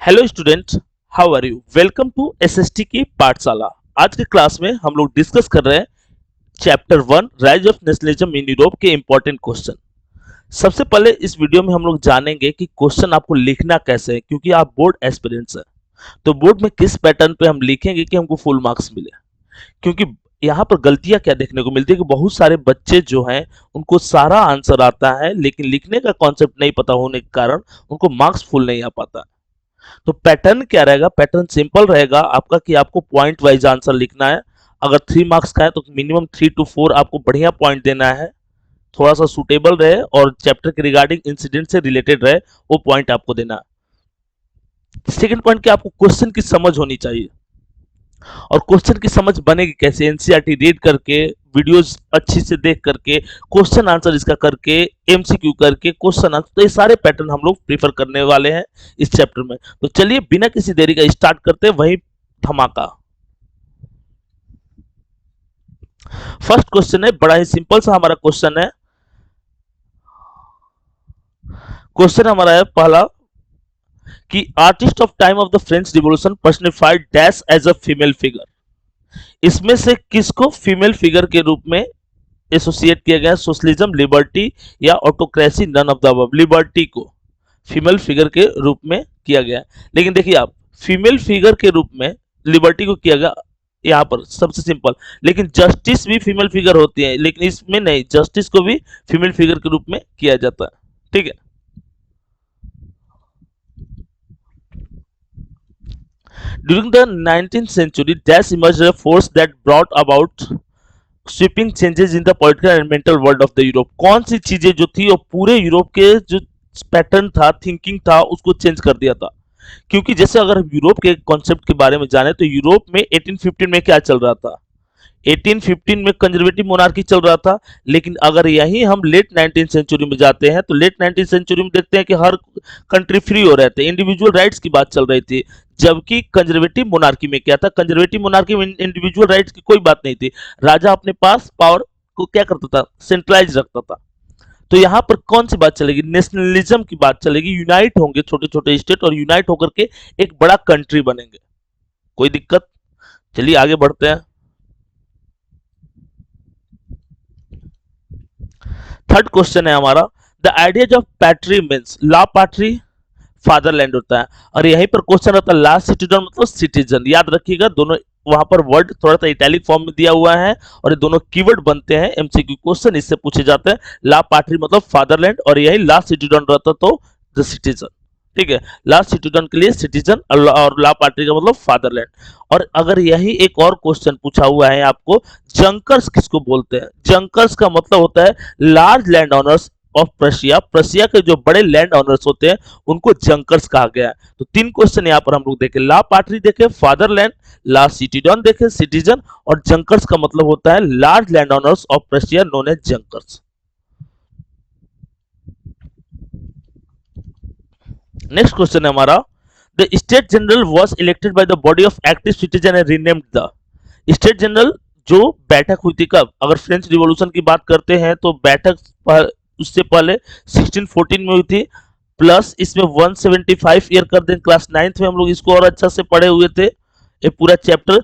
Hello students, how are you? Welcome to SST की पाठशाला। आज के क्लास में हम लोग डिस्कस कर रहे हैं chapter 1 rise of nationalism in Europe के इंपॉर्टेंट क्वेश्चन। सबसे पहले इस वीडियो में हम लोग जानेंगे कि क्वेश्चन आपको लिखना कैसे है, क्योंकि आप बोर्ड एस्पिरेंट्स हैं। तो बोर्ड में किस पैटर्न पे हम लिखेंगे कि हमको फुल मार्क्स मिले, क्योंकि यहाँ पर गलतियां क्या देखने को मिलती है कि बहुत सारे बच्चे जो हैं उनको सारा आंसर आता है, लेकिन लिखने का कॉन्सेप्ट नहीं पता होने के कारण उनको मार्क्स फुल नहीं आ पाता। तो पैटर्न क्या रहेगा? पैटर्न सिंपल रहेगा आपका कि आपको पॉइंट वाइज आंसर लिखना है। अगर 3 मार्क्स का है तो मिनिमम 3 to 4 आपको बढ़िया पॉइंट देना है, थोड़ा सा सुटेबल रहे और चैप्टर के रिगार्डिंग इंसिडेंट से रिलेटेड रहे, वो पॉइंट आपको देना है। सेकंड पॉइंट कि आपको क्वेश्चन की समझ होनी चाहिए। और क्वेश्चन की समझ बनेगी कैसे? एनसीईआरटी रीड करके, वीडियोस अच्छी से देख करके, क्वेश्चन आंसर इसका करके, एमसीक्यू करके, क्वेश्चन आंसर, तो ये सारे पैटर्न हम लोग प्रीफर करने वाले हैं इस चैप्टर में। तो चलिए बिना किसी देरी का स्टार्ट करते हैं वही धमाका। फर्स्ट क्वेश्चन है, बड़ा ही सिंपल सा हमारा क्वेश्चन है। क्वेश्चन हमारा है पहला कि artist of time of the French revolution personified dash as a female figure. इसमें से किसको फीमेल फिगर के रूप में एसोसिएट किया गया? सोशलिज्म, लिबर्टी या autocracy? None of the above. Liberty को फीमेल फिगर के रूप में किया गया। लेकिन देखिए आप, फीमेल फिगर के रूप में लिबर्टी को किया गया यहाँ पर सबसे सिंपल। लेकिन जस्टिस भी फीमेल फिगर होती है, लेकिन इसमें नहीं, जस्टिस को भी फीमेल फिगर के रूप में किया जाता है। ठीक है। During the 19th century dash emerged a force that brought about sweeping changes in the political and mental world of the Europe. कौन सी चीजें जो थी और पूरे यूरोप के जो पैटर्न था, थिंकिंग था, उसको चेंज कर दिया था? क्योंकि जैसे अगर यूरोप के कॉन्सेप्ट के बारे में जाने तो यूरोप में 1815 में क्या चल रहा था? 1815 में कंजर्वेटिव मोनार्की चल रहा था। लेकिन अगर यही हम लेट 19th सेंचुरी में जाते हैं तो लेट 19th सेंचुरी में देखते हैं कि हर कंट्री फ्री हो रहे थे, इंडिविजुअल राइट्स की बात चल रही थी। जबकि कंजर्वेटिव मोनार्की में क्या था? कंजर्वेटिव मोनार्की में इंडिविजुअल राइट्स की कोई बात नहीं थी। राजा अपने पास पावर को क्या करता था? सेंट्रलाइज रखता था। तो यहाँ पर कौन सी बात चलेगी? नेशनलिज्म की बात चलेगी। यूनाइट होंगे छोटे छोटे स्टेट और यूनाइट होकर के एक बड़ा कंट्री बनेंगे। कोई दिक्कत? चलिए आगे बढ़ते हैं। थर्ड क्वेश्चन है हमारा, the ideas of patrie means. La patrie fatherland होता है, और यहीं पर क्वेश्चन होता है ला सिटीजन मतलब सिटीजन। याद रखिएगा, दोनों वहां पर वर्ड थोड़ा सा इटैलिक फॉर्म में दिया हुआ है और ये दोनों कीवर्ड बनते हैं, एमसीक्यू क्वेश्चन इससे पूछे जाते हैं। ला पैट्री मतलब फादरलैंड और यही ला सिटीजन रहता तो द सिटीजन। ठीक है, ला सिटीजन के लिए सिटीजन और ला पैट्री का मतलब फादरलैंड। और अगर यही एक और क्वेश्चन पूछा हुआ है आपको, जंकर्स किसको बोलते हैं? जंकर्स का मतलब होता है large land owners of Prussia. Prussia के जो बड़े लैंड ऑनर्स होते हैं उनको जंकर्स कहा गया है। तो 3 क्वेश्चन यहाँ पर हम लोग देखें, ला पैट्री देखे, फादरलैंड, ला सिटीजन देखे, सिटीजन, और जंकर्स का मतलब होता है large land owners of Prussia known as Junkers. Next question है हमारा, the state general was elected by the body of active citizen and renamed the. State general जो बैठक हुई थी कब? अगर फ्रेंच रिवॉल्यूशन की बात करते हैं तो बैठक उससे पहले 1614 में हुई थी। प्लस इसमें 175 ईयर कर दें, क्लास 9th में हम लोग इसको और अच्छा से पढ़े हुए थे ये पूरा चैप्टर।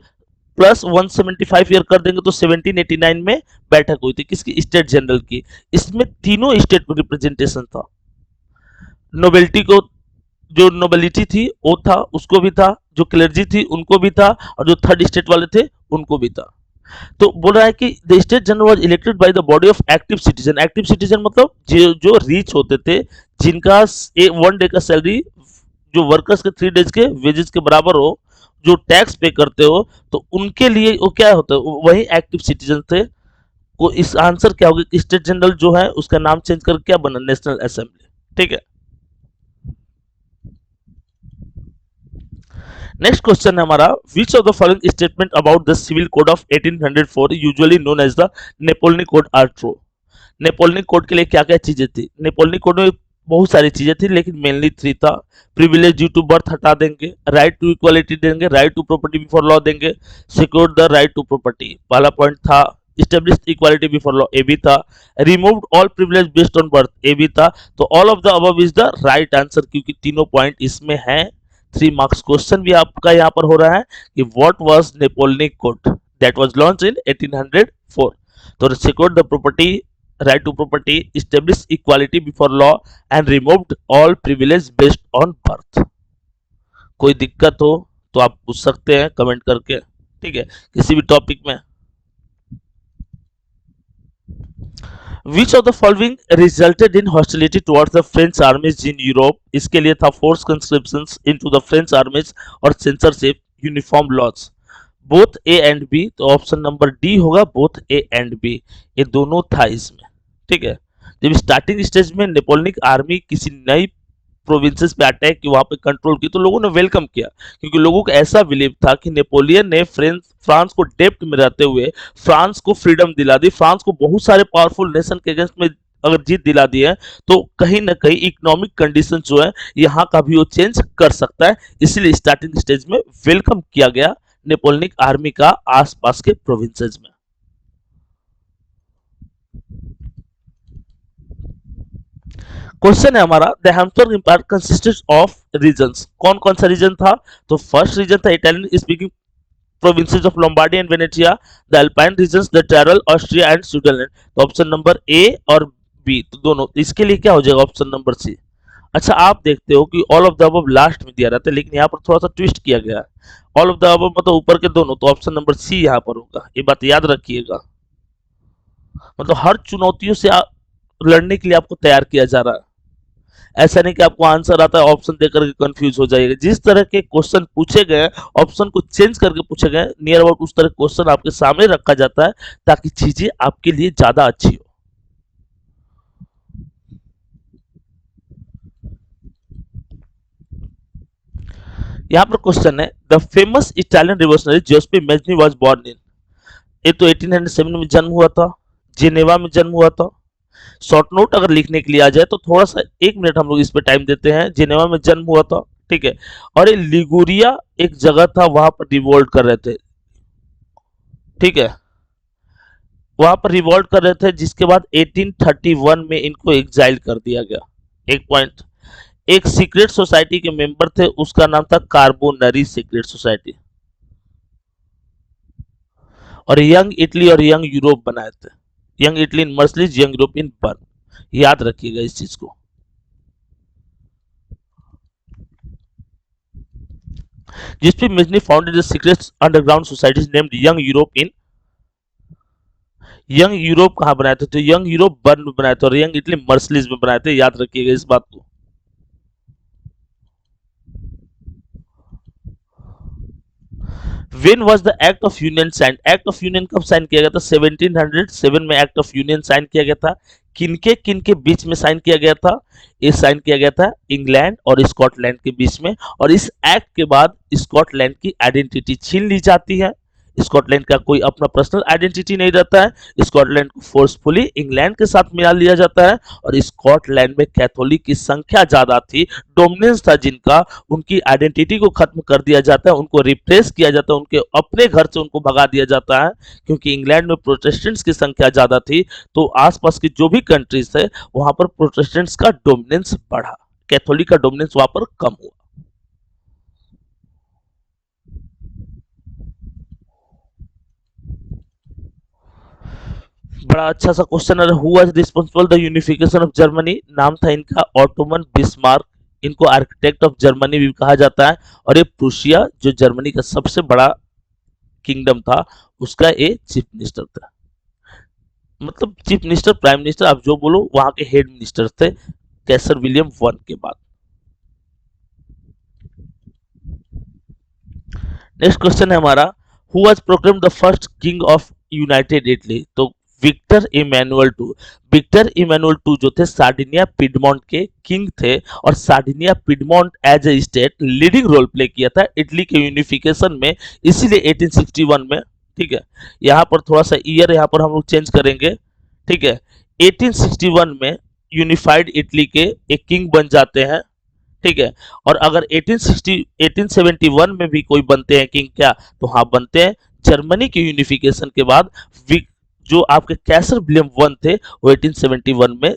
प्लस 175 ईयर कर देंगे तो 1789 में बैठक हुई थी। किसकी? स्टेट जनरल की। इसमें तीनों स्टेट में रिप्रेजेंटेशन था। नोबेलिटी को, जो नोबेलिटी थी वो था, उसको भी था, जो क्लर्जी थी उनको भी था, और जो थर्ड स्टेट वाले थे उनको भी था। तो बोल रहा है कि the state general was elected by the body of active citizen. Active citizen मतलब जो रिच होते थे, जिनका 1 डे का सैलरी जो वर्कर्स के 3 डेज के वेजेस के बराबर हो, जो टैक्स पे करते हो, तो उनके लिए वो क्या होता है? वही एक्टिव सिटीजन थे। को इस आंसर क्या होगा? स्टेट जनरल जो है उसका नाम चेंज कर क्या बना? National assembly. ठीक है। नेक्स्ट क्वेश्चन है हमारा, which of the following statement about the civil code of 1804 usually known as the Napoleon code are true? Napoleon code के लिए क्या क्या चीजें थी? नेपोलियन कोड में बहुत सारी चीजें थी, लेकिन मेनली 3 था। प्रिविलेज ड्यू टू बर्थ हटा देंगे, राइट टू इक्वालिटी देंगे, right to property before law देंगे, secure the right to property पहला पॉइंट था। Established equality before law A भी था। Removed all privilege based on birth A भी था। तो all of the above is the right answer, क्योंकि तीनों पॉइंट इसमें हैं। 3 मार्क्स क्वेश्चन भी आपका यहाँ पर हो रहा है कि what was Napoleonic code that was launch in 1804। तो secured the property right to property, establish equality before law and removed all privilege based on birth. कोई दिक्कत हो तो आप पूछ सकते हैं कमेंट करके, ठीक है, किसी भी टॉपिक में। Which of the following resulted in hostility towards the French armies in Europe? इसके लिए था forced conscriptions into the French armies और censorship, uniform laws। Both A and B, तो ऑप्शन नंबर डी होगा बोथ ए एंड बी, ये दोनों था इसमें, ठीक है। जब स्टार्टिंग स्टेज में नेपोलियनिक आर्मी किसी नई प्रोविंसेस पे अटैक की, वहां पे कंट्रोल की, तो लोगों ने वेलकम किया, क्योंकि लोगों को ऐसा बिलीव था कि नेपोलियन ने फ्रांस को डेप्ट में रहते हुए फ्रांस को फ्रीडम दिला दी, फ्रांस को बहुत सारे पावरफुल नेशन के अगेंस्ट में अगर जीत दिला दी है तो कहीं ना कहीं इकोनॉमिक कंडीशन जो है यहाँ का भी वो चेंज कर सकता है, इसलिए स्टार्टिंग स्टेज में वेलकम किया गया नेपोलियनिक आर्मी का आसपास के प्रोविंसेस में। क्वेश्चन है हमारा, the Habsburg empire consisted of regions. कौन कौन सा रीजन था? तो फर्स्ट रीजन था Italian speaking provinces of Lombardy and Venetia, the Alpine regions, the Tyrol, Austria and Switzerland. तो ऑप्शन नंबर ए और बी, तो दोनों, इसके लिए क्या हो जाएगा? Option number C. अच्छा, आप देखते हो कि all of the above last में दिया रहता है, लेकिन यहाँ पर थोड़ा सा ट्विस्ट किया गया है। ऑल ऑफ द अबव मतलब ऊपर के दोनों, तो ऑप्शन नंबर सी यहाँ पर होगा, ये बात याद रखिएगा। मतलब हर चुनौतियों से लड़ने के लिए आपको तैयार किया जा रहा है, ऐसा नहीं कि आपको आंसर आता है ऑप्शन देकर के कंफ्यूज हो जाइएगा। जिस तरह के क्वेश्चन पूछे गए ऑप्शन को चेंज करके पूछे गए, नियर अबाउट उस तरह क्वेश्चन आपके सामने रखा जाता है ताकि चीजें आपके लिए ज्यादा अच्छी हो। यहाँ पर क्वेश्चन है, the famous Italian revolutionary Joseph Mazzini was born in. ये तो 1807 में जन्म हुआ था, जेनेवा में जन्म हुआ था। शॉर्ट नोट अगर लिखने के लिए आ जाए तो थोड़ा सा 1 मिनट हम लोग इस पे टाइम देते हैं। जेनेवा में जन्म हुआ था, ठीक है, और ये लिगुरिया एक जगह था, वहां पर रिवोल्ट कर रहे थे, ठीक है, वहां पर रिवोल्ट कर रहे थे, जिसके बाद 1831 में इनको एग्जाइल कर दिया गया। एक पॉइंट, एक सीक्रेट सोसाइटी के मेंबर थे, उसका नाम था कार्बोनरी सीक्रेट सोसाइटी, और यंग इटली और यंग यूरोप बनाए थे। Young Italy in Marseilles, young Europe in Berne, याद रखिएगा इस चीज को। जिसपे Mazzini founded the secret underground societies named young Europe in. Young Europe कहां बनाए थे? तो यंग यूरोप बर्न में बनाए थे, और यंग इटली मर्सलिज में बनाए थे, याद रखिएगा इस बात को। When was the Act of Union signed? Act of Union कब साइन किया गया था? 1707 में Act of Union साइन किया गया था। किनके बीच में साइन किया गया था? ये साइन किया गया था इंग्लैंड और स्कॉटलैंड के बीच में, और इस एक्ट के बाद स्कॉटलैंड की आइडेंटिटी छीन ली जाती है। स्कॉटलैंड का कोई अपना पर्सनल आइडेंटिटी नहीं रहता है, स्कॉटलैंड को फोर्सफुली इंग्लैंड के साथ मिला लिया जाता है, और स्कॉटलैंड में कैथोलिक की संख्या ज्यादा थी, डोमिनेंस था जिनका, उनकी आइडेंटिटी को खत्म कर दिया जाता है, उनको रिप्लेस किया जाता है, उनके अपने घर से उनको भगा दिया जाता है, क्योंकि इंग्लैंड में प्रोटेस्टेंट्स की संख्या ज्यादा थी, तो आसपास की जो भी कंट्रीज थे वहां पर प्रोटेस्टेंट्स का डोमिनेंस बढ़ा, कैथोलिक का डोमिनेंस वहां पर कम हुआ। बड़ा अच्छा सा क्वेश्चन है, who was responsible the unification of Germany. नाम था इनका ऑटोमन बिस्मार्क, इनको आर्किटेक्ट ऑफ जर्मनी भी कहा जाता है, और ये प्रूशिया जो जर्मनी का सबसे बड़ा किंगडम था उसका ये चीफ मिनिस्टर था। मतलब चीफ मिनिस्टर, प्राइम मिनिस्टर, आप जो बोलो, वहां के हेड मिनिस्टर थे कैसर विलियम वन के बाद। नेक्स्ट क्वेश्चन है हमारा, who was proclaimed the first king of united Italy. तो Victor Emmanuel two. Victor Emmanuel two जो थे सार्डिनिया पिडमोंट के किंग थे, और Sardinia Piedmont as a state leading role play किया था इटली के यूनिफिकेशन में, इसीलिए 1861 में, ठीक है, यहाँ पर थोड़ा सा ईयर यहाँ पर हम लोग चेंज करेंगे, ठीक है, 1861 में यूनिफाइड इटली के एक किंग बन जाते हैं, ठीक है, और अगर 1871 में भी कोई बनते हैं किंग क्या, तो हाँ बनते हैं। जर्मनी के यूनिफिकेशन के बाद जो आपके कैसर विलियम वन थे वो 1871 में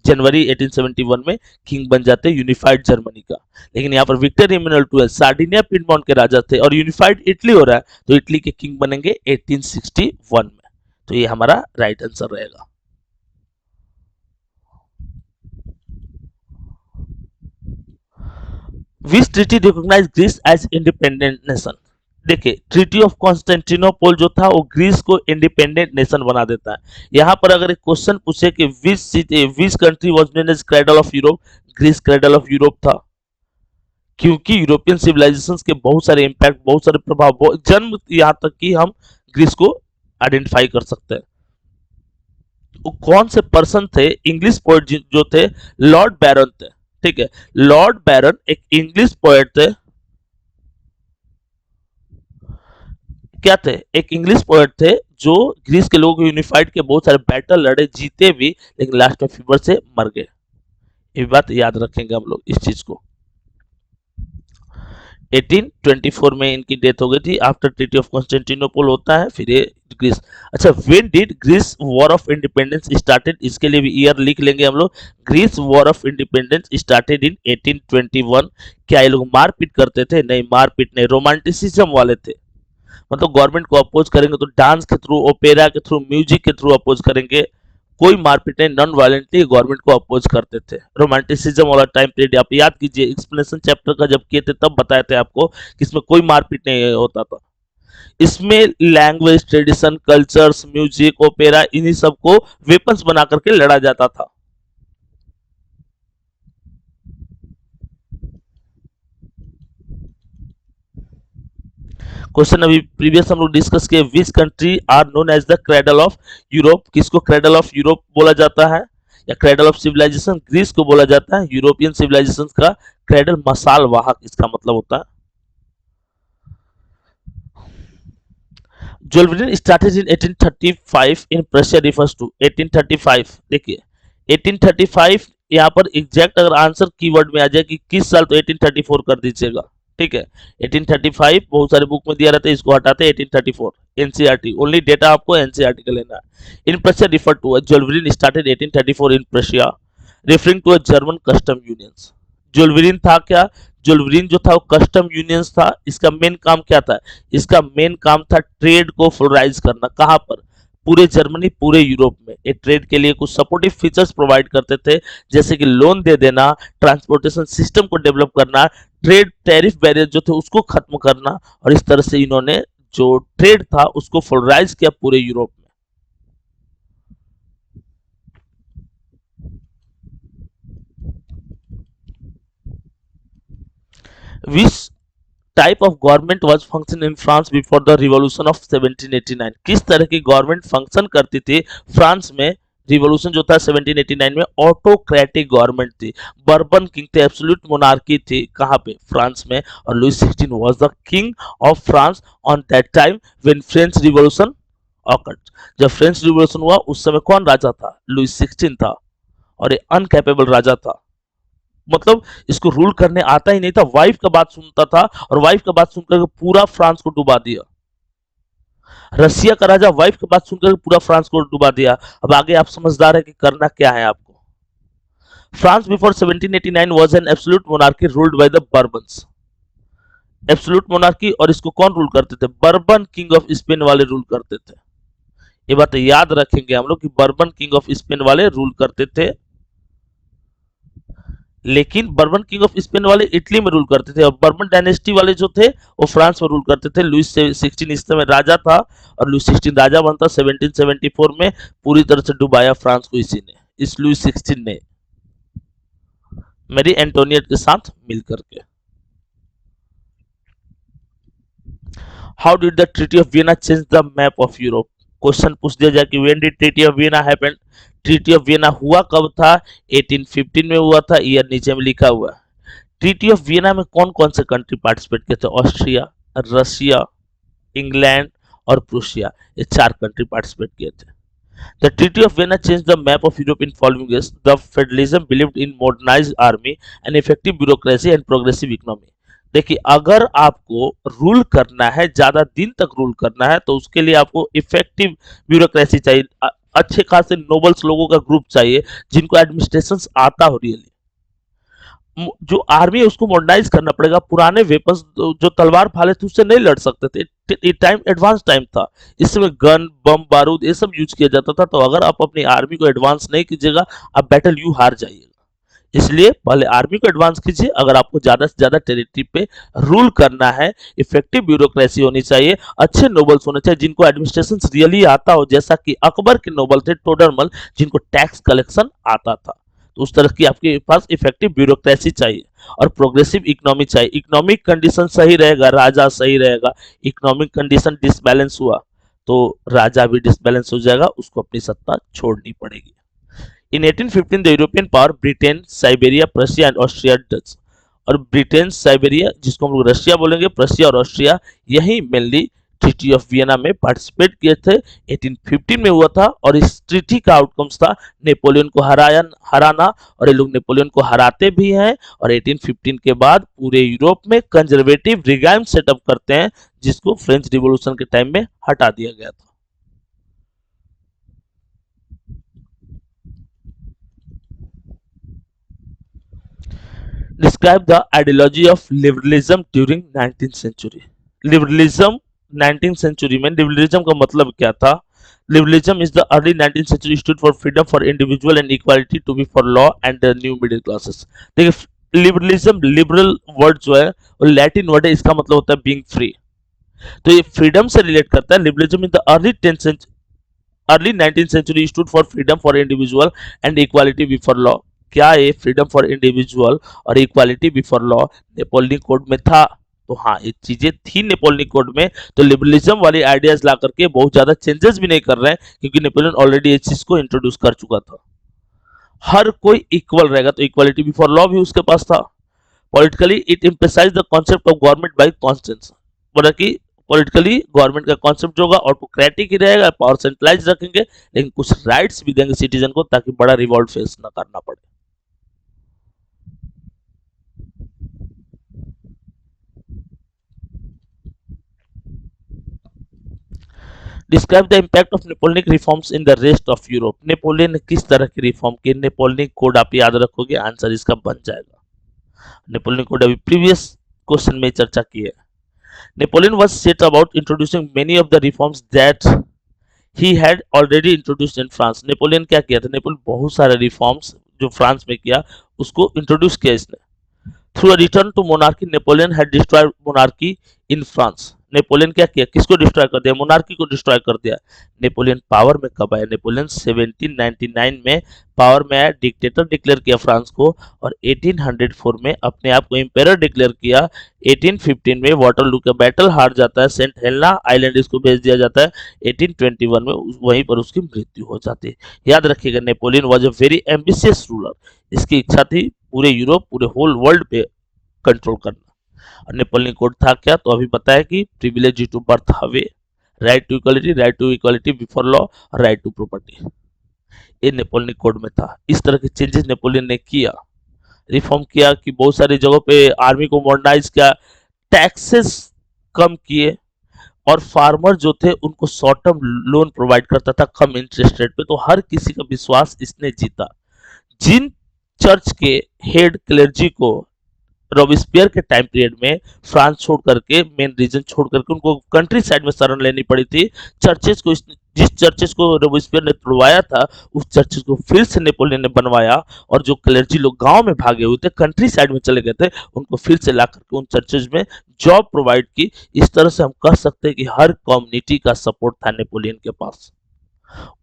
जनवरी 1871 में किंग बन जाते हैं यूनिफाइड जर्मनी का। लेकिन यहाँ पर Victor Emmanuel twelfth Sardinia Piedmont के राजा थे और यूनिफाइड इटली हो रहा है, तो इटली के किंग बनेंगे 1861 में। तो ये हमारा राइट आंसर रहेगा। Which treaty recognise Greece as independent nation? देखिए, ट्रीटी ऑफ कॉन्स्टेंटिनोपल जो था वो ग्रीस को इंडिपेंडेंट नेशन बना देता है। यहां पर अगर एक क्वेश्चन पूछे कि which country was known as cradle of Europe, Greece cradle of Europe था, क्योंकि यूरोपियन सिविलाइजेशन के बहुत सारे इंपैक्ट, बहुत सारे प्रभाव, जन्म यहां तक कि हम ग्रीस को आइडेंटिफाई कर सकते हैं। वो कौन से पर्सन थे? इंग्लिश पोएट जो थे लॉर्ड बैरन थे। ठीक है, लॉर्ड बैरन एक इंग्लिश पोएट थे। क्या थे? एक इंग्लिश पोएट थे जो ग्रीस के लोग यूनिफाइड के बहुत सारे बैटल लड़े, जीते भी, लेकिन लास्ट में फीवर से मर गए। ये बात याद रखेंगे हम लोग इस चीज को। 1824 में इनकी डेथ हो गई थी। आफ्टर ट्रीटी ऑफ कॉन्स्टेंटिनोपल होता है, फिर ये ग्रीस। अच्छा, when did Greece war of independence started? इसके लिए भी ईयर लिख लेंगे हम लोग। Greece war of independence started in 1821। क्या ये लोग मारपीट करते थे? नहीं, मारपीट नहीं, रोमांटिसिज्म वाले थे। मतलब गवर्नमेंट को अपोज करेंगे तो डांस के थ्रू, ओपेरा के थ्रू, म्यूजिक के थ्रू अपोज करेंगे। कोई मारपीट नहीं, नॉन वायलेंटली गवर्नमेंट को अपोज करते थे। रोमांटिसिज्म वाला टाइम पीरियड आप याद कीजिए, एक्सप्लेनेशन चैप्टर का जब किए थे तब बताए थे आपको कि इसमें कोई मारपीट नहीं होता था। इसमें language, tradition, cultures, music, opera, इन्हीं सबको वेपन्स बना करके लड़ा जाता था। क्वेश्चन अभी प्रीवियस हम लोग डिस्कस किए, which country are known as the cradle of Europe? किसको क्रेडल ऑफ यूरोप बोला जाता है या क्रेडल ऑफ सिविलाइजेशन? ग्रीस को बोला जाता है यूरोपियन सिविलाइजेशन का क्रेडल, मसाल वाहक इसका मतलब होता है। Zollverein started in 1835 in Prussia refers to 1835। देखिए 1835 यहाँ पर एग्जैक्ट अगर आंसर कीवर्ड में आ जाए कि किस साल, तो 1834 कर दीजिएगा। ठीक है, 1835 बहुत सारे बुक में दिया रहता है, इसको हटाते 1834। एनसीईआरटी ओनली डेटा आपको एनसीईआरटी का लेना है। In Prussia refer to Zollverein started 1834 in Prussia referring to a German custom unions. Zollverein था क्या? ज्वेलरिन जो था वो कस्टम यूनियंस था। इसका मेन काम क्या था? इसका मेन काम था ट्रेड को फ्लोराइज करना। कहां पर? पूरे जर्मनी, पूरे यूरोप में। ये ट्रेड के लिए कुछ सपोर्टिव फीचर्स प्रोवाइड करते थे, जैसे कि लोन दे देना, ट्रांसपोर्टेशन सिस्टम को डेवलप करना, ट्रेड टैरिफ बैरियर जो थे उसको खत्म करना, और इस तरह से इन्होंने जो ट्रेड था उसको फ्लोराइज किया पूरे यूरोप में। Which type of government was function in France before the revolution of 1789? किस तरह की गवर्नमेंट फंक्शन करती थी फ्रांस में? रिवॉल्यूशन जो था 1789 में, ऑटोक्रेटिक गवर्नमेंट थी। बर्बन किंग थे, एब्सोल्यूट मोनार्की थी। कहां पे? फ्रांस में। और Louis 16 was the king of France on that time when French revolution awkward. जब फ्रेंच रिवॉल्यूशन हुआ उस समय कौन राजा था? लुई 16 था, और ये अनकैपेबल राजा था। मतलब इसको रूल करने आता ही नहीं था, वाइफ का बात सुनता था, और वाइफ का बात सुनकर पूरा फ्रांस को डुबा दिया। रसिया का राजा वाइफ की बात सुनकर पूरा फ्रांस को डुबा दिया। अब आगे आप समझदार है कि करना क्या है आपको। France before 1789 was an absolute monarchy ruled by the Bourbons. Absolute monarchy, और इसको कौन रूल करते थे? बर्बन किंग ऑफ स्पेन वाले रूल करते थे। ये बात याद रखेंगे हम लोग कि बर्बन किंग ऑफ स्पेन वाले रूल करते थे। लेकिन बर्बन किंग ऑफ स्पेन वाले इटली में रूल करते थे, और बर्बन डायनेस्टी वाले जो थे वो फ्रांस में रूल करते थे। लुइस 16 इस समय राजा था, और लुइस 16 राजा बनता 1774 में। पूरी तरह से डुबाया फ्रांस को इसी ने, इस लुइस 16 ने, मेरी एंटोनियट के साथ मिलकर के। How did the treaty of Vienna change the map of Europe? Question पूछ दिया जाए कि when did treaty of Vienna happen? Treaty of Vienna हुआ कब था? 1815 में हुआ था, ईयर नीचे में लिखा हुआ है। ट्रीटी ऑफ वियना में कौन कौन से कंट्री पार्टिसिपेट किए थे? ऑस्ट्रिया, रशिया, इंग्लैंड और प्रूसिया, ये 4 कंट्री पार्टिसिपेट किए थे। The treaty of Vienna change the map of Europe in following ways: the federalism believed in modernised army and effective bureaucracy and progressive economy. देखिए, अगर आपको rule करना है, ज्यादा दिन तक रूल करना है, तो उसके लिए आपको इफेक्टिव ब्यूरोक्रेसी चाहिए। अच्छे खासे नोबल्स लोगों का ग्रुप चाहिए जिनको एडमिनिस्ट्रेशन आता हो रियली। जो आर्मी है उसको मॉडर्नाइज करना पड़ेगा। पुराने वेपन्स जो तलवार भाले थे उससे नहीं लड़ सकते थे। ये टाइम एडवांस टाइम था। इस समय गन बम बारूद ये सब यूज किया जाता था। तो अगर आप अपनी आर्मी को एडवांस नहीं कीजिएगा, आप बैटल यू हार जाइएगा। इसलिए पहले आर्मी को एडवांस कीजिए। अगर आपको ज्यादा से ज्यादा टेरिटरी पे रूल करना है, इफेक्टिव ब्यूरोक्रेसी होनी चाहिए, अच्छे नोबल्स होने चाहिए जिनको एडमिनिस्ट्रेशन रियली आता हो, जैसा कि अकबर के नोबल थे टोडरमल, जिनको टैक्स कलेक्शन आता था। तो उस तरह की आपके पास इफेक्टिव ब्यूरोक्रेसी चाहिए और प्रोग्रेसिव इकोनॉमी चाहिए। इकोनॉमिक कंडीशन सही रहेगा, राजा सही रहेगा। इकोनॉमिक कंडीशन डिसबैलेंस हुआ तो राजा भी डिसबैलेंस हो जाएगा, उसको अपनी सत्ता छोड़नी पड़ेगी। In 1815 the European power Britain, Siberia, Prussia and Austria Dutch. और ब्रिटेन, साइबेरिया जिसको हम लोग रशिया बोलेंगे, प्रशिया और ऑस्ट्रिया, यही मेनली ट्रीटी ऑफ वियना में पार्टिसिपेट किए थे। 1815 में हुआ था और इस ट्रीटी का आउटकम्स था नेपोलियन को हराना। और ये लोग नेपोलियन को हराते भी हैं और 1815 के बाद पूरे यूरोप में कंजर्वेटिव रिगाइम सेटअप करते हैं, जिसको फ्रेंच रिवॉल्यूशन के टाइम में हटा दिया गया था। Describe the ideology of liberalism during 19th century. Liberalism 19th century में liberalism का मतलब क्या था? Liberalism is the early 19th century stood for freedom for individual and equality to be for law and the new middle classes. देखिए liberalism, liberal word जो है वो Latin word है, इसका मतलब होता है बीइंग फ्री। तो ये फ्रीडम से रिलेट करता है। Liberalism in the early 19th century stood for freedom for individual and equality before law. क्या ये फ्रीडम फॉर इंडिविजुअल और equality before law Napoleon code में था? तो हाँ, ये चीजें थी नेपोलियन कोड में। तो लिबरलिज्म वाली आइडियाज ला करके बहुत ज्यादा चेंजेस भी नहीं कर रहे हैं, क्योंकि नेपोलियन ऑलरेडी इस चीज को इंट्रोड्यूस कर चुका था। हर कोई इक्वल रहेगा, तो इक्वालिटी बिफोर लॉ भी उसके पास था। Politically it emphasise the concept of government by consent. बोला कि पॉलिटिकली गवर्नमेंट का कॉन्सेप्ट जो होगा ऑटोक्रेटिक ही रहेगा, पावर सेंट्रलाइज रखेंगे, लेकिन कुछ राइट्स भी देंगे सिटीजन को ताकि बड़ा रिवॉल्ट फेस ना करना पड़े। Describe the impact of Napoleonic reforms in the rest of Europe. Napoleon ने किस तरह की रिफॉर्म की? नेपोलियनिक कोड आप याद रखोगे, आंसर इसका बन जाएगा। नेपोलियन कोड अभी प्रीवियस क्वेश्चन में चर्चा की है। Napoleon was set about introducing many of the reforms that he had already introduced in France. Napoleon क्या किया था? नेपोलियन बहुत सारे रिफॉर्म्स जो फ्रांस में किया उसको इंट्रोड्यूस किया इसने। Through a return to monarchy Napoleon had destroyed monarchy in France. Napoleon क्या किया? किसको डिस्ट्रॉय कर दिया? मोनार्की को डिस्ट्रॉय कर दिया। नेपोलियन पावर में कब आया? नेपोलियन 1799 में पावर में आया, डिक्टेटर डिक्लेयर किया फ्रांस को, और 1804 में अपने आप को एम्पेरर डिक्लेयर किया। 1815 में वाटरलू का बैटल हार जाता है, सेंट हेलेना आइलैंड इसको भेज दिया जाता है। 1821 में वहीं पर उसकी मृत्यु हो जाती है। याद रखिएगा, Napoleon was a very ambitious ruler. इसकी इच्छा थी पूरे यूरोप, पूरे होल वर्ल्ड पे कंट्रोल करना। और नेपोलियन कोड था क्या? तो अभी बताया कि privilege to birth have, right to equality before law, right to property, ये नेपोलियन कोड में था। इस तरह के चेंजेस नेपोलियन ने किया, रिफॉर्म किया कि बहुत सारी जगहों पे आर्मी को मॉडर्नाइज किया, टैक्सेस कम किए, और फार्मर जो थे उनको शॉर्ट टर्म लोन प्रोवाइड करता था कम इंटरेस्ट रेट पे। तो हर किसी का विश्वास इसने जीता। जिन चर्च के हेड क्लर्जी को रॉबिस्पियर के टाइम पीरियड में फ्रांस छोड़ करके, मेन रीजन छोड़ करके उनको कंट्री साइड में शरण लेनी पड़ी थी, चर्चेस को जिस चर्चेस को रॉबिस्पियर ने तोड़वाया था उस चर्चेस को फिर से नेपोलियन ने बनवाया। और जो क्लर्जी लोग गांव में भागे हुए थे, कंट्री साइड में चले गए थे, उनको फिर से ला करके उन चर्चेज में जॉब प्रोवाइड की। इस तरह से हम कह सकते हैं कि हर कम्युनिटी का सपोर्ट था नेपोलियन के पास।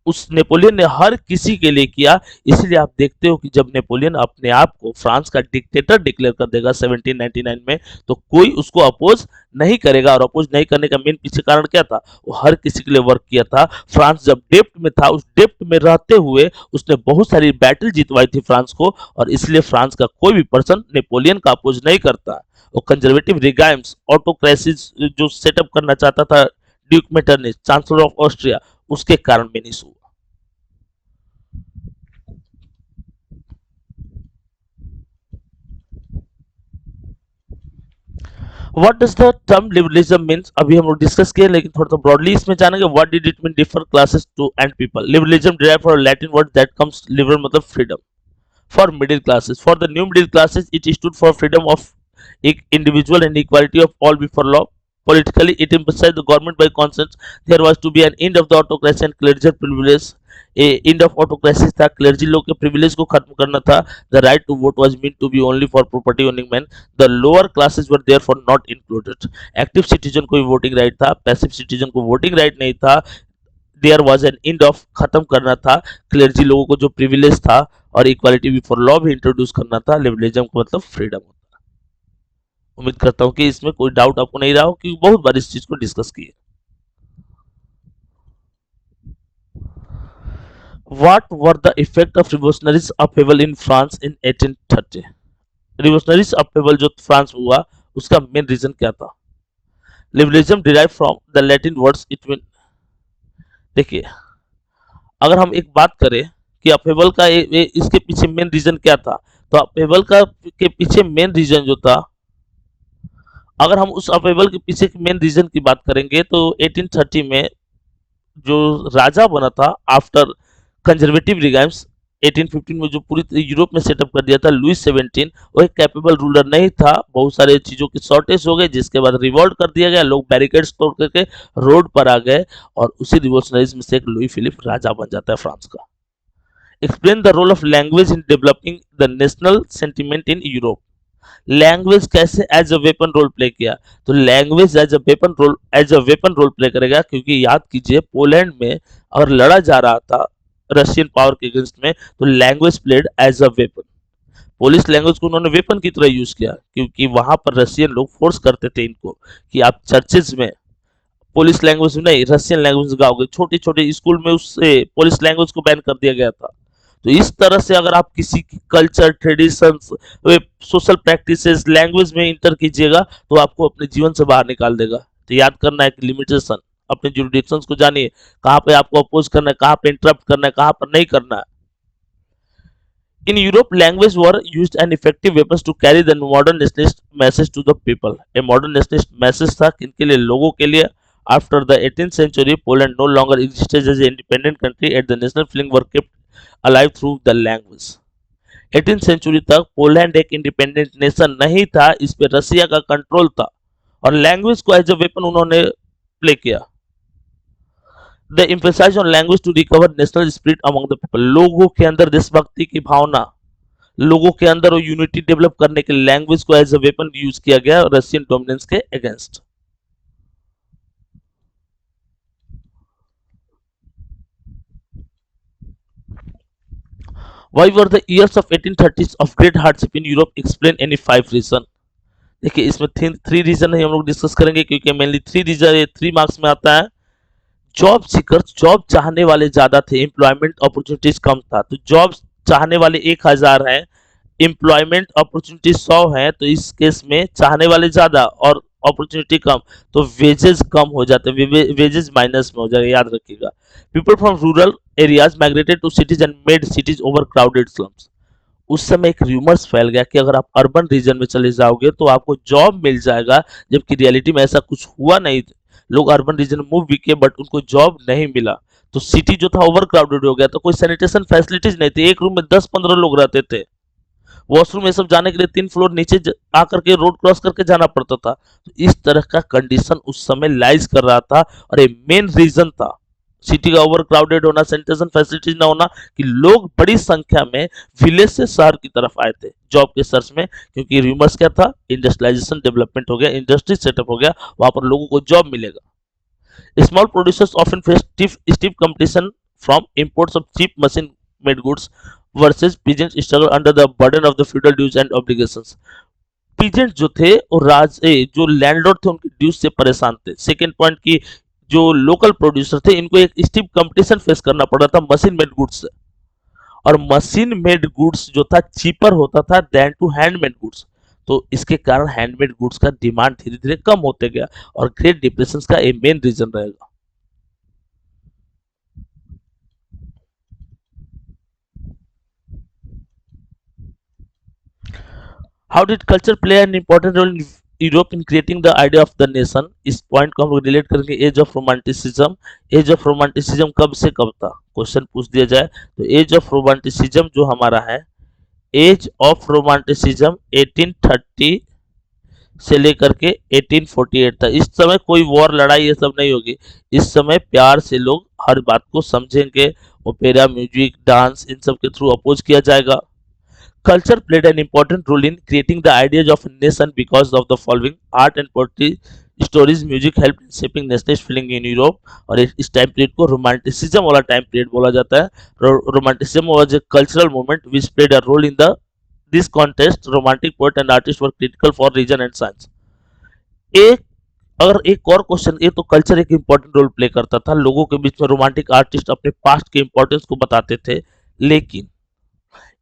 उस नेपोलियन ने हर किसी के लिए किया। इसलिए आप देखते हो कि जब नेपोलियन अपने आप को फ्रांस का डिक्टेटर डिक्लेयर कर देगा 1799 में, तो कोई उसको अपोज नहीं करेगा। और अपोज नहीं करने का मेन पीछे कारण क्या था? वो हर किसी के लिए वर्क किया था। फ्रांस जब डेप्ट में था, उस डेप्ट में रहते हुए उसने बहुत सारी बैटल जितवाई थी फ्रांस को, और इसलिए फ्रांस का कोई भी पर्सन नेपोलियन का अपोज नहीं करता। वो कंजर्वेटिव रिगाइम्स, ऑटोक्रेसीज जो सेटअप करना चाहता था ड्यूक मेटरनिच, चांसलर ऑफ ऑस्ट्रिया, उसके कारण बेनिस हुआ। What does the term liberalism means, अभी हम लोग डिस्कस किए लेकिन थोड़ा सा ब्रॉडली इसमें जानेंगे. What did it mean differ classes to and people. Liberalism derive from Latin word that comes liber मतलब freedom. For middle classes, for the new middle classes, it stood for freedom of individual and equality of all before law. Politically, it emphasized the government by consent. There was to be an end of the autocracy and clergy privilege. A end of autocracy था, clergy लोग के privilege को खत्म करना था. The right to vote was meant to be only for property owning men. The lower classes were therefore not included. Active citizen को भी voting right था, passive citizen को voting right नहीं था. There was an end of, खत्म करना था clergy लोगों को जो प्रिविलेज था, और इक्वालिटी बिफोर लॉ भी इंट्रोड्यूस करना था. लिबरलिज्म का मतलब फ्रीडम होता है. उम्मीद करता हूं कि इसमें कोई डाउट आपको नहीं रहा हो, क्योंकि बहुत बार इस चीज को डिस्कस किए. What were the effect of revolutionaries upheaval in France in 1830. Revolutionaries upheaval जो फ्रांस में हुआ, उसका मेन रीजन क्या था. Liberalism derive from the Latin words it mean. देखिए, अगर हम एक बात करें कि अपहेबल का इसके पीछे मेन रीजन क्या था, तो अपहेबल का के पीछे मेन रीजन जो था, अगर हम उस अपहेबल के पीछे मेन रीजन की बात करेंगे तो 1830 में जो राजा बना था आफ्टर कंजर्वेटिव रिगाइम्स, 1815 में जो पूरी यूरोप में सेटअप कर दिया था लुइस 17, वो एक कैपेबल रूलर नहीं था. बहुत सारे चीजों की शॉर्टेज हो गई, जिसके बाद रिवॉल्ट कर दिया गया, लोग बैरिकेड्स तोड़ करके रोड पर आ गए, और उसी रिवोल्यूशनरीज में से एक लुई फिलिप राजा बन जाता है फ्रांस का. Explain the role of language in developing the national sentiment in Europe. Language कैसे as a weapon role play किया. तो language as a weapon role play करेगा, क्योंकि याद कीजिए पोलैंड में अगर लड़ा जा रहा था रशियन पावर के अगेंस्ट में, तो language played as a weapon. Polish language को उन्होंने वेपन की तरह यूज किया, क्योंकि वहां पर रशियन लोग फोर्स करते थे इनको कि आप चर्चेज में पोलिश लैंग्वेज में नहीं, रशियन लैंग्वेज गाओगे. छोटे छोटे स्कूल में उससे पोलिश लैंग्वेज को बैन कर दिया गया था. तो इस तरह से अगर आप किसी की culture, traditions, social practices language में इंटर कीजिएगा, तो आपको अपने जीवन से बाहर निकाल देगा. तो याद करना है कि लिमिटेशन, अपने जुरिडिक्शंस को जानिए, कहाँ पे आपको अपोज करना है, कहाँ पे इंटरप्ट करना है, कहाँ पर नहीं करना है. In Europe, language were used and effective weapons to carry the modern nationalist message to the people. A modern nationalist message था किनके लिए, लोगों के लिए. After the 18th century, Poland no longer existed as an independent country, and the national feeling were kept alive through the language. 18th century तक Poland एक independent nation नहीं था, इस पे रसिया का कंट्रोल था, और लैंग्वेज को एज अ वेपन उन्होंने प्ले किया. The emphasise on language to recover national spirit among the people. लोगों के अंदर देशभक्ति की भावना, लोगों के अंदर वो यूनिटी डेवलप करने के लिए लैंग्वेज को एज अ वेपन यूज किया गया रशियन डोमिनेंस के against. Why were the years of 1830s of great hardship in Europe? Explain any five reason. देखिए, इसमें थ्री रीजन है, हम लोग डिस्कस करेंगे, क्योंकि मेनली थ्री रीजन 3 मार्क्स में आता है. जॉब सीकर्स, जॉब चाहने वाले ज्यादा थे, एम्प्लॉयमेंट अपॉर्चुनिटीज कम था. तो जॉब चाहने वाले 1000 हैं, एम्प्लॉयमेंट अपॉर्चुनिटी 100 है, तो इस केस में चाहने वाले ज्यादा और अपॉर्चुनिटी कम, तो वेजेस कम हो जाते हैं, वेजेस माइनस में हो जाएगा, याद रखिएगा. People from rural areas migrated to cities and made cities over crowded slums. उस समय एक रूमर्स फैल गया कि अगर आप अर्बन रीजन में चले जाओगे तो आपको जॉब मिल जाएगा, जबकि रियलिटी में ऐसा कुछ हुआ नहीं. लोग अर्बन रीजन में मूव भी किए, बट उनको जॉब नहीं मिला. तो सिटी जो था ओवर क्राउडेड हो गया, तो कोई सैनिटेशन फैसिलिटीज नहीं थी, एक रूम में 10-15 लोग रहते थे. वॉशरूम ये सब जाने के लिए 3 फ्लोर नीचे आकर के रोड क्रॉस करके जाना पड़ता था. तो इस तरह का कंडीशन उस समय लाइज कर रहा था, और ये मेन रीजन था सिटी का ओवर क्राउडेड होना, सैनिटेशन फैसिलिटीज ना होना, कि लोग बड़ी संख्या में विलेज से शहर की तरफ आए थे जॉब के सर्च में. क्योंकि रूमर्स क्या था, इंडस्ट्रियलाइजेशन डेवलपमेंट हो गया, इंडस्ट्री सेटअप हो गया, वहां पर लोगों को जॉब मिलेगा. Small producers often face stiff competition from imports of cheap machine made goods versus peasant struggle under the burden of the feudal dues and obligations. Peasant जो थे और जो लैंडलॉर्ड थे उनके ड्यूज से परेशान थे. सेकेंड पॉइंट की जो लोकल प्रोड्यूसर थे, इनको एक स्टीप कंपटीशन फेस करना पड़ रहा था मशीन मेड गुड्स से, और मशीन मेड गुड्स जो था चीपर होता था देन टू हैंडमेड गुड्स. तो इसके कारण हैंडमेड गुड्स का डिमांड धीरे धीरे कम होते गया, और ग्रेट डिप्रेशन का एक मेन रीजन रहेगा. How did culture play an important role in Europe in creating the idea of the nation, इस पॉइंट को हम लोग रिलेट करेंगे age of romanticism. Age of romanticism कब से कब था, क्वेश्चन पूछ दिया जाए तो एज ऑफ रोमांटिसिज्म जो हमारा है, एज ऑफ रोमांटिसिज्म 1830 से लेकर के 1848 तक। इस समय कोई वॉर लड़ाई ये सब नहीं होगी, इस समय प्यार से लोग हर बात को समझेंगे, ओपेरा म्यूजिक डांस इन सब के थ्रू अपोज किया जाएगा। Culture played an important role in creating the ideas of a nation because of the following: art and poetry, stories, music helped in shaping nationalist feeling in Europe। और इस time period को romanticism वाला time period बोला जाता है। Romanticism was a cultural movement which played a role in the this contest। romantic poet and artists were critical for reason and science। एक अगर एक और क्वेश्चन, ये तो कल्चर एक इंपॉर्टेंट रोल प्ले करता था, लोगों के बीच में रोमांटिक आर्टिस्ट अपने पास्ट के इंपॉर्टेंस को बताते थे, लेकिन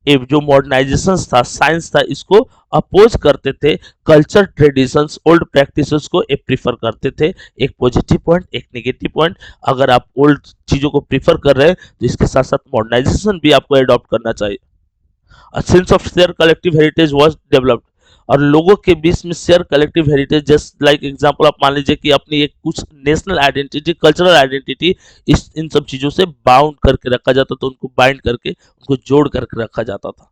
ये जो मॉडर्नाइजेशन था, साइंस था, इसको अपोज करते थे। कल्चर ट्रेडिशंस ओल्ड प्रैक्टिसेस को ये प्रीफर करते थे। एक पॉजिटिव पॉइंट, एक नेगेटिव पॉइंट। अगर आप ओल्ड चीजों को प्रीफर कर रहे हैं तो इसके साथ साथ मॉडर्नाइजेशन भी आपको अडॉप्ट करना चाहिए। A sense of shared collective heritage was developed। और लोगों के बीच में share collective heritage, just like example आप मान लीजिए कि अपनी एक कुछ नेशनल आइडेंटिटी, कल्चरल आइडेंटिटी, इस इन सब चीजों से बाउंड करके रखा जाता था, उनको बाइंड करके, उनको जोड़ करके रखा जाता था।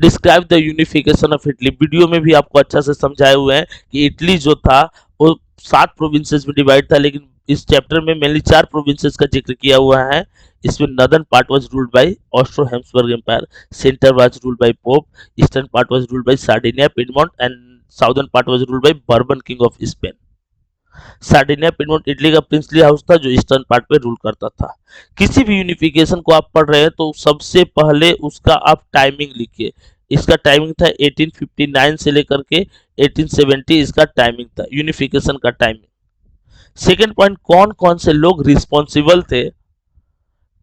Describe the unification of Italy, video में भी आपको अच्छा से समझाए हुए हैं कि इटली जो था वो 7 प्रोविंसेस में डिवाइड था, लेकिन इस चैप्टर में मेनली 4 प्रोविंसेस का जिक्र किया हुआ है। इसमें northern part was ruled by Austro Habsburg empire, centre was ruled by Pope, eastern part was ruled by Sardinia Piedmont and southern part was ruled by Bourbon king of Spain. Sardinia Piedmont Italy का princely house था जो eastern part पे rule करता था। किसी भी unification को आप पढ़ रहे हैं तो सबसे पहले उसका आप टाइमिंग लिखिए। इसका टाइमिंग था 1859 से लेकर के 1870, इसका टाइमिंग था यूनिफिकेशन का टाइमिंग। सेकेंड पॉइंट, कौन कौन से लोग रिस्पॉन्सिबल थे,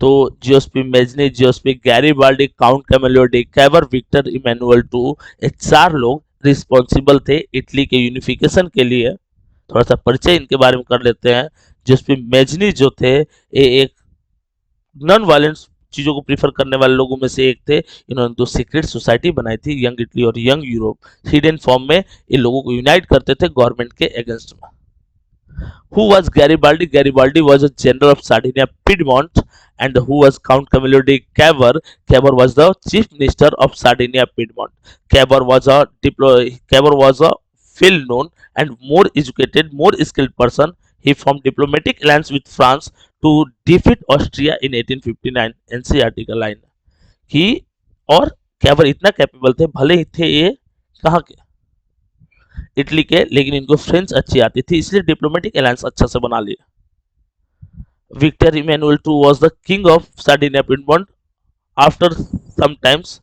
तो Giuseppe Mazzini, Giuseppe Garibaldi, Count Camillo di, Cavour, Victor Emmanuel two, ये 4 लोग रिस्पॉन्सिबल थे इटली के यूनिफिकेशन के लिए। थोड़ा सा परिचय इनके बारे में कर लेते हैं। जियोस्पी मेजनी जो थे, ये एक नॉन वायलेंस चीजों को प्रीफर करने वाले लोगों में से एक थे। इन्होंने 2 सीक्रेट सोसाइटी बनाई थी, यंग इटली और यंग यूरोप। हिडन फॉर्म में इन लोगों को यूनाइट करते थे गवर्नमेंट के अगेंस्ट में। Who was Garibaldi? Garibaldi was a general of Sardinia Piedmont, and who was Count Camillo de Cavour? Cavour was the chief minister of Sardinia Piedmont. Cavour was a well-known and more educated, more skilled person. He formed diplomatic alliance with France to defeat Austria in 1859। NCERT का line कि और Cavour इतना capable थे, भले ही थे ये कहाँ के, इटली के, लेकिन इनको फ्रेंच अच्छी आती थी, इसलिए डिप्लोमेटिक अलायंस अच्छा से बना लिया। Victor Emmanuel two was the king of Sardinia Piedmont, after some times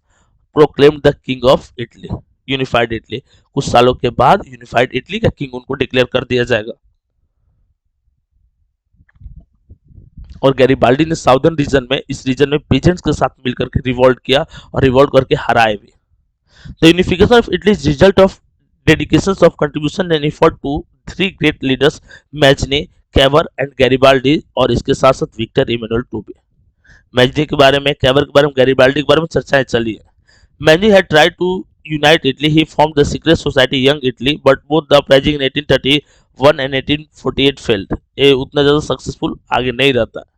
proclaimed the king of Italy, unified Italy. कुछ सालों के बाद यूनिफाइड इटली का किंग उनको डिक्लेयर कर दिया जाएगा। और गैरिबाल्डी ने साउदर्न रीजन में, इस रीजन में पीजेंट्स के साथ मिलकर के रिवॉल्ट किया और रिवॉल्ट करके हराए भी। The unification of Italy is result of dedications of contribution and effort to 3 great leaders, Mazzini, Cavour and Garibaldi, और इसके साथ साथ विक्टर इमैनुअल टू भी। मैजनी के बारे में, कैवर के बारे में, गैरिबाल्डी के बारे में चर्चाएं चली है। Mazzini had tried to unite Italy, he formed the secret society Young Italy, but both the uprising in 1831 and 1848 failed। ये उतना ज्यादा सक्सेसफुल आगे नहीं रहता।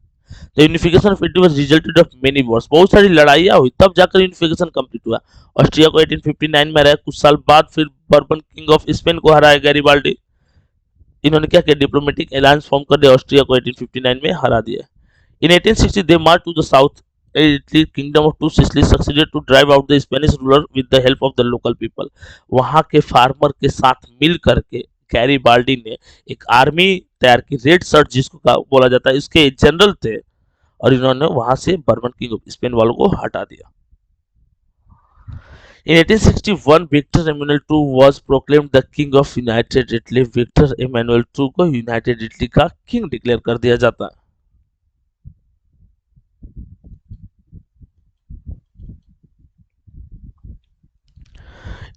The unification of Italy was resulted of many Wars, बहुत सारी लड़ाइयाँ हुई तब जाकर यूनिफिकेशन कंप्लीट हुआ। ऑस्ट्रिया को 1859 में हराया, कुछ साल बाद फिर बर्बन किंग ऑफ स्पेन को हराया गैरिबाल्डी। इन्होंने क्या किया, डिप्लोमेटिक अलायंस फॉर्म कर दिया, ऑस्ट्रिया को 1859 में हरा दिया। In 1860 they march to the south Italy kingdom of two Sicily succeeded to drive out the Spanish ruler with the help of the local people. वहां के फार्मर के साथ मिल करके गैरिबाल्डी ने एक आर्मी तैयार की, रेड शर्ट जिसको बोला जाता है, इसके जनरल थे, और इन्होंने वहां से बर्बन किंग ऑफ स्पेन वालों को हटा दिया। In 1861, Victor Emmanuel II was proclaimed the king of United Italy। Victor Emmanuel II को यूनाइटेड इटली का किंग डिक्लेयर कर दिया जाता है।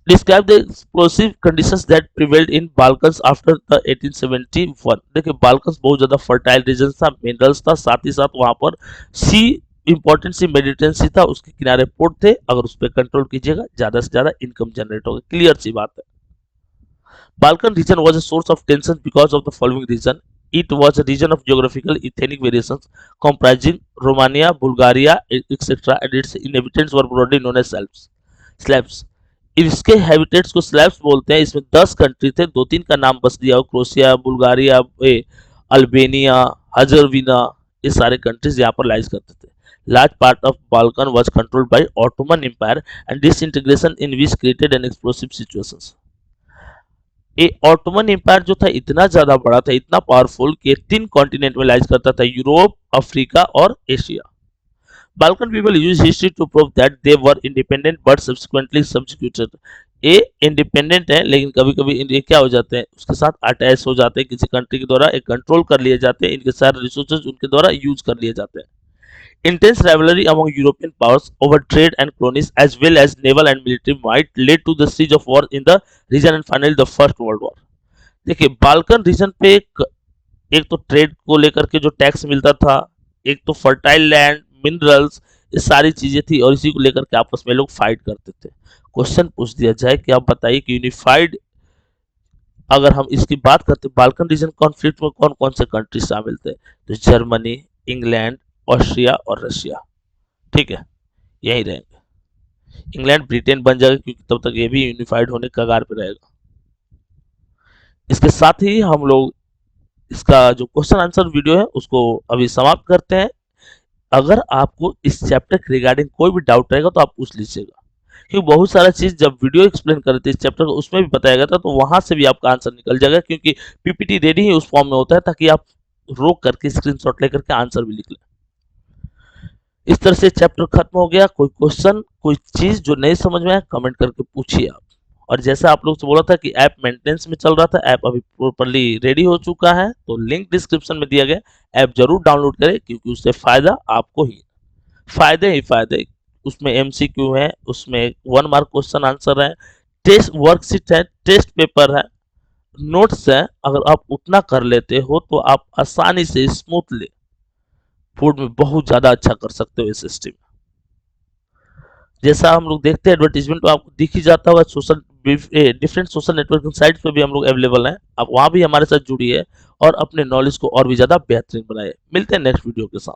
Describe the explosive conditions that prevailed in Balkans after the 1871। देखिए बाल्कन्स बहुत ज्यादा फर्टाइल रीजन था, मिनरल्स था, साथ ही साथ वहां पर सी इंपॉर्टेंट सी मेडिटेरेनियन सी था, उसके किनारे पोर्ट थे, अगर उस पर कंट्रोल कीजिएगा ज्यादा से ज्यादा इनकम जनरेट होगा, क्लियर सी बात है। Balkan region was a source of tension because of the following reason. It was a region of geographical ethnic variations comprising Romania, Bulgaria, etc. and its inhabitants were broadly known as Slavs. Slavs. इसके habitats को slabs बोलते हैं। इसमें 10 country थे, दो तीन का नाम बस दिया हो, क्रोशिया, बुल्गारिया, अल्बेनिया, हजरविना, ये सारे कंट्रीज यहाँ पर लाइज करते थे। Large part of Balkan was controlled by Ottoman empire and disintegration in which created an explosive situations. ये ऑटोमन एम्पायर जो था इतना ज्यादा बड़ा था, इतना पावरफुल कि 3 कॉन्टिनेंट में लाइज करता था, यूरोप, अफ्रीका और Asia. Balkan people use history to prove that they were independent but subsequently subjugated. ये इंडिपेंडेंट है लेकिन कभी कभी ये क्या हो जाते हैं, उसके साथ अटैच हो जाते हैं, किसी कंट्री के द्वारा एक कंट्रोल कर लिए जाते हैं, इनके सारे रिसोर्सेज उनके द्वारा यूज कर लिए जाते हैं। Intense rivalry among European powers over trade and colonies as well as naval and military might led to the siege of war in the region and finally the First World War। देखिए Balkan reason पे एक तो trade को लेकर के जो tax मिलता था, एक तो फर्टाइल लैंड, मिनरल्स, ये सारी चीजें थी और इसी को लेकर के आपस में लोग फाइट करते थे। क्वेश्चन पूछ दिया जाए कि आप बताइए कि यूनिफाइड, अगर हम इसकी बात करते बाल्कन रीजन कॉन्फ्लिक्ट में कौन कौन से कंट्री शामिल थे, तो जर्मनी, इंग्लैंड, ऑस्ट्रिया और रशिया। ठीक है, यही रहेंगे। इंग्लैंड ब्रिटेन बन जाएगा क्योंकि तब तक ये भी यूनिफाइड होने के कगार पे रहेगा। इसके साथ ही हम लोग इसका जो क्वेश्चन आंसर वीडियो है उसको अभी समाप्त करते हैं। अगर आपको इस चैप्टर के रिगार्डिंग कोई भी डाउट रहेगा तो आप पूछ लीजिएगा, क्योंकि बहुत सारा चीज जब वीडियो एक्सप्लेन कर रहे थे इस चैप्टर को उसमें भी बताया गया था, तो वहां से भी आपका आंसर निकल जाएगा, क्योंकि पीपीटी रेडी ही उस फॉर्म में होता है ताकि आप रोक करके स्क्रीनशॉट लेकर के आंसर भी लिख लें। इस तरह से चैप्टर खत्म हो गया। कोई क्वेश्चन, कोई चीज जो नहीं समझ में आया कमेंट करके पूछिए आप। और जैसा आप लोग से बोला था कि ऐप मेंटेनेंस में चल रहा था, ऐप अभी प्रॉपर्ली रेडी हो चुका है, तो लिंक डिस्क्रिप्शन में दिया गया, ऐप जरूर डाउनलोड करें क्योंकि उससे फायदा आपको ही फायदे। उसमें एमसीक्यू है, उसमें 1 मार्क क्वेश्चन आंसर है, टेस्ट वर्कशीट है, टेस्ट पेपर है, नोट्स है। अगर आप उतना कर लेते हो तो आप आसानी से स्मूथली बोर्ड में बहुत ज्यादा अच्छा कर सकते हो एसएसटी में। जैसा हम लोग देखते हैं एडवर्टीजमेंट तो आपको दिख ही जाता होगा, social different social networking site पे भी हम लोग अवेलेबल हैं, आप वहां भी हमारे साथ जुड़िए और अपने नॉलेज को और भी ज्यादा बेहतरीन बनाए। मिलते हैं नेक्स्ट वीडियो के साथ।